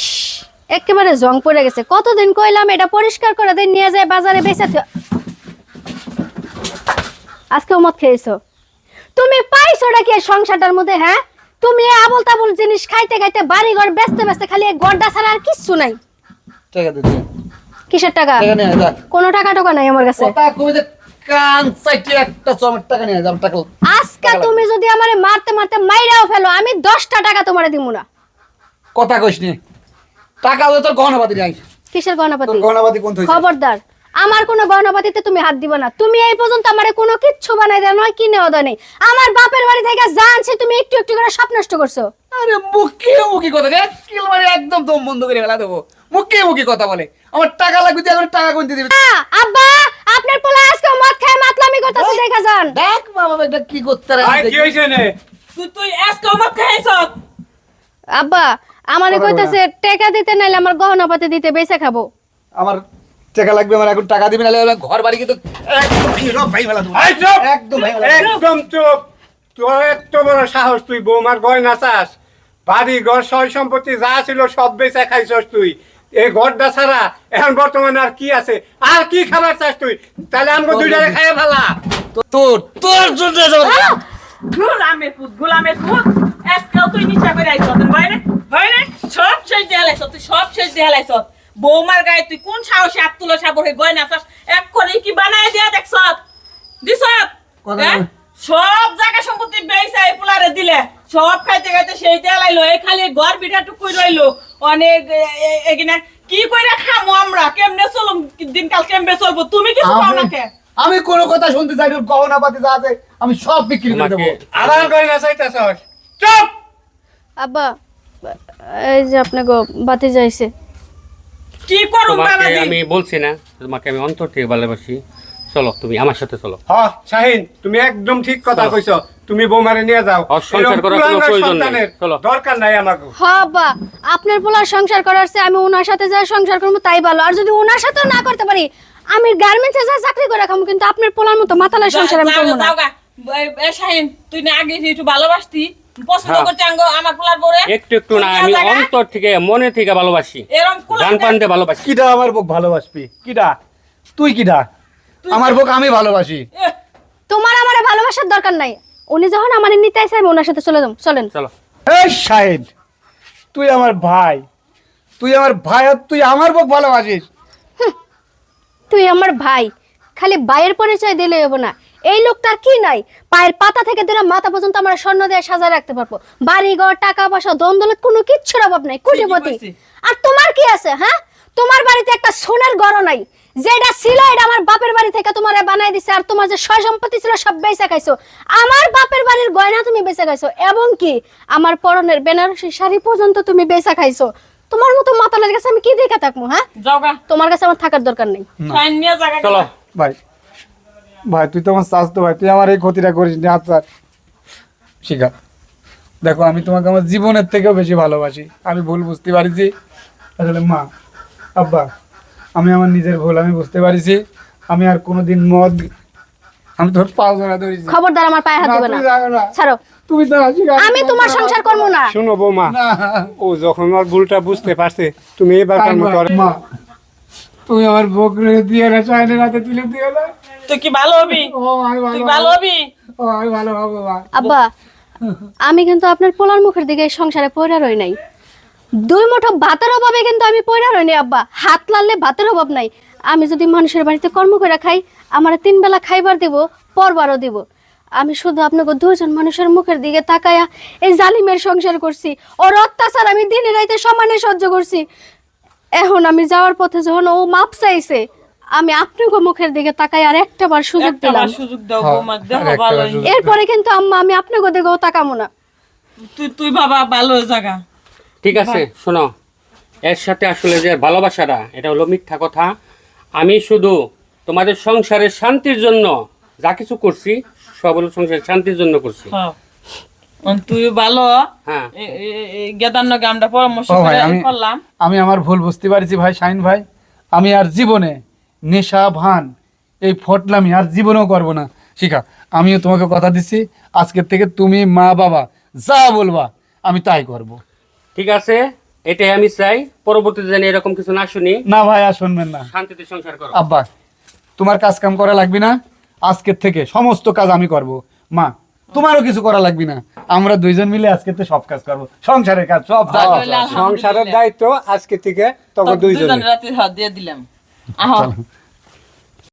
ইস, একেবারে জং পড়ে গেছে। কতদিন কইলাম এটা পরিষ্কার করে দিন, নিয়ে যায় বাজারে বেচে আজকেও মদ খেয়েছো। তুমি পাইছোটা কি সংসারটার মধ্যে? হ্যাঁ, তুমি আবল তাবল জিনিস খাইতে খাইতে বাড়ি ঘর বেচতে বেচতে খালি গড়টা ছাড়া আর কিচ্ছু নাই। টাকা দিতে কিসের টাকা? টাকা নিয়ে যা। কোনো টাকা টাকা নাই আমার কাছে। কথা কই যে কান চাইতে একটা চমের টাকা নিয়ে যা টাকা। আজকে তুমি যদি আমারে মারতে মারতে মাইরাও ফেলো, আমি 10টা টাকা তোমারে দিমু না। কথা কইস নি। টাকা হলে তোর গহনাপাতি নাই। কিসের গহনাপাতি? তোর গহনাপাতি কোন থইছে? খবরদার, আমার কোনো গহনাপাতিতে তুমি হাত দিবা না। তুমি এই পর্যন্ত আমারে কোনো কিচ্ছু বানাই দেও নয়, কিনেও দাও নাই। আমার বাপের বাড়ি থেকে জানছি তুমি একটু একটু করে সব নষ্ট করছো। আরে মুখে কথা রে, কিল মারি একদম দম বন্ধ করে ফেলা দেবো। মুখে কথা বলে আমার টাকা লাগবে, তুই এখন টাকা কোন দিবি? আব্বা, আপনার পোলা আজকে মদ খায় মাতলামি করতেছে, দেখা যান। দেখ বাবা এটা কি করতে রে। ভাই কি হইছে নে? তুই আজকে মদ খাইছস? আব্বা আমারে কইতাছে টাকা দিতে নাইলে আমার গহনাপাতি দিতে বেচে খাবো। আমার টাকা লাগবে, আমার এখন টাকা দিবি নালে ঘর বাড়ি কিন্তু একদম সব ভাই ফেলা দেবো। এই চুপ! একদম ভাই ফেলা দেবো। একদম চুপ! তোর এত বড় সাহস, তুই বৌমার গয়না চাস? বাড়ি ঘর সয় সম্পত্তি যা ছিল সব বেচা খাইছস তুই। এই ঘরটা ছাড়া এখন বর্তমানে আর কি আছে? আর কি খাবার চাস তুই? তাহলে আমাকে দুইটারে খাইয়া ফেলা। তোর জন্য গোলামের পুত আজকাল তুই নিচা করে আইছ ভাইরে সব শেষ দেয়ালাইছ, তুই সব শেষ দেয়ালাইছ। বৌমার গায়ে তুই কোন সাহসে হাত তুলো সাবর হয়ে গয়না চাস? এক করে কি বানায় দিয়া দেখছ দিছ? সব জায়গা সম্পত্তি বেইছা এই পোলারে দিলে, সব খাইতে খাইতে সেই দেয়ালাইলো। এই খালি ঘর বিটা টুকুই রইলো। অনেক এগিনা কি কইরা খামো আমরা? কেমনে চলুম? দিনকাল কেমনে চলবো? তুমি কিছু পাও না কে? আমি কোনো কথা শুনতে চাই না। গহনাপাতি যা আছে আমি সব বিক্রি করে দেবো। আবার গয়না চাইতেছস? চুপ! আব্বা, এই যে আপনাকে বাতি যাইছে। কি করুম তোমাকে বাবাজি? আমি বলছি না, তোমাকে আমি অন্তর থেকে ভালোবাসি। চলো তুমি আমার সাথে চলো। হ্যাঁ শাহিন, তুমি একদম ঠিক কথা কইছো। তুমি বৌমারে নিয়ে যাও। আর সংসার এরকম করার কোনো পুরানো প্রয়োজন নেই। সন্তানের চলো। দরকার নাই আমাকে। হ্যাঁ আব্বা, আপনার পোলার সংসার করার চেয়ে আমি ওনার সাথে যা সংসার করবো তাই ভালো। আর যদি ওনার সাথে না করতে পারি, আমি গার্মেন্টসে যা চাকরি করে খাবো, কিন্তু আপনার পোলার মতো মাতালের সংসার আমি করবো না। যাওগা শাহিন, তুই না আগে একটু ভালোবাসতি, পছন্দ হ্যাঁ। করতে আমার পোলার বরে একটু না, আমি অন্তর থেকে মনে থেকে ভালোবাসি, এরকম জান প্রাণ দিয়ে ভালোবাসি। কিডা আমার বুক ভালোবাসবি? কিডা তুই? কিডা আমার বুক আমি ভালোবাসি? তোমার আমারে ভালোবাসার দরকার নাই। উনি যখন আমারে নিতে আইছে আমি ওনার সাথে চলে যাবো। চলেন। চলো। এই শাহিদ, তুই আমার ভাই, আর তুই আমার বুক ভালোবাসিস? তুই আমার ভাই, খালি ভাইয়ের পরিচয় দিলে হবো না। এই লোকটার কি নাই? পায়ের পাতা থেকে দিলে মাথা পর্যন্ত আমরা স্বর্ণ দিয়ে সাজায় রাখতে পারবো। বাড়ি ঘর টাকা পয়সা দ্বন্দ্বলত কোনো কিচ্ছুর অভাব নাই, কোটিপতি। আর তোমার কি আছে? হ্যাঁ, তোমার বাড়িতে একটা সোনার গড় নাই। যেটা ছিল এটা আমার বাপের বাড়ি থেকে তোমারে বানাই দিছে। আর তোমার যে সয় সম্পত্তি ছিল সব বেচে খাইছো। আমার বাপের বাড়ির গয়না তুমি বেচে খাইছো, এবং কি আমার পরনের বেনারসি শাড়ি পর্যন্ত তুমি বেচে খাইছো। তোমার মতো মাতালের কাছে আমি কি দেখে থাকবো? হ্যাঁ, যাওগা তোমার কাছে আমার থাকার দরকার নেই। শাহিন নিয়ে জায়গা চলো। ভাই ভাই তুই তো আমার স্বাস্থ্য ভাই, তুই আমার এই ক্ষতিটা করিস না। আচ্ছা শিখা, দেখো আমি তোমাকে আমার জীবনের থেকেও বেশি ভালোবাসি। আমি ভুল বুঝতে পারিছি আসলে। মা, আব্বা, আমি আমার নিজের ভুল আমি বুঝতে পারিছি। আমি আর কোনোদিন মদ, আমি তোর পাও ধরা ধরেছি। খবরদার আমার পায়ে হাত দিবে না। তুমি যাও না। ছাড়ো। তুমি তো আমি তোমার সংসার করবো না। শুনো বৌমা, ও যখন ওর ভুলটা বুঝতে পারছে, তুমি এবার মা, তুমি আমার বুক দিয়ে না, চাইলে রাতে তুলে দিও না। তুই কি ভালো হবি? ও আমি তুই ভালো ভালো হবি? ও আমি ভালো হবো মা। আব্বা, আমি কিন্তু আপনার পোলার মুখের দিকে এই সংসারে পয়রা রই নাই। 2 মুঠো ভাতের অভাবে কিন্তু আমি পয়রা রই নাই আব্বা। হাত লাললে ভাতের অভাব নাই। আমি যদি মানুষের বাড়িতে কর্ম করে খাই, আমার 3 বেলা খাইবার দিব, পরবারও দিব। আমি শুধু আপনাকে 2 জন মানুষের মুখের দিকে তাকায়া এই জালিমের সংসার করছি। ওর অত্যাচার আমি দিনে রাইতে সমানে সহ্য করছি। এখন আমি যাওয়ার পথে যখন ও মাপ চাইছে, আমি আপনাকে মুখের দিকে তাকাই আর একটা বার সুযোগ একটা দিলাম। সুযোগ দাও বৌমা, দেখো ভালো হই। এরপরে কিন্তু আম্মা আমি আপনাকে দিকেও তাকামো না। তুই বাবা ভালো জায়গা। ঠিক আছে, শোনো, এর সাথে আসলে যে ভালোবাসাটা, এটা হলো মিথ্যা কথা। আমি শুধু তোমাদের সংসারের শান্তির জন্য যা কিছু করছি, সব হলো সংসারের শান্তির জন্য করছি। হ্যাঁ, তুই ভালো। হ্যাঁ, গেদার নাকি আমরা পরামর্শ ও ভাই, করে করলাম। আমি আমার ভুল বুঝতে পারছি ভাই। শাহিন ভাই, আমি আর জীবনে নেশা ভান এই ফটলামি আর জীবনেও করবো না। শিখা, আমিও তোমাকে কথা দিচ্ছি, আজকের থেকে তুমি মা বাবা যা বলবা আমি তাই করব। ঠিক আছে, এটাই আমি চাই, পরবর্তীতে যেন এরকম কিছু না শুনি। না ভাই আর শুনবেন না। শান্তিতে সংসার করো। আব্বা তোমার কাজ কাম করা লাগবে না, আজকের থেকে সমস্ত কাজ আমি করব। মা তোমারও কিছু করা লাগবে না, আমরা দুইজন মিলে আজকে তো সব কাজ করব, সংসারের কাজ সব দায়িত্ব। আলহামদুলিল্লাহ। সংসারের দায়িত্ব আজকে থেকে তখন দুইজন রাতে হাত দিয়ে দিলাম। আহ চলো।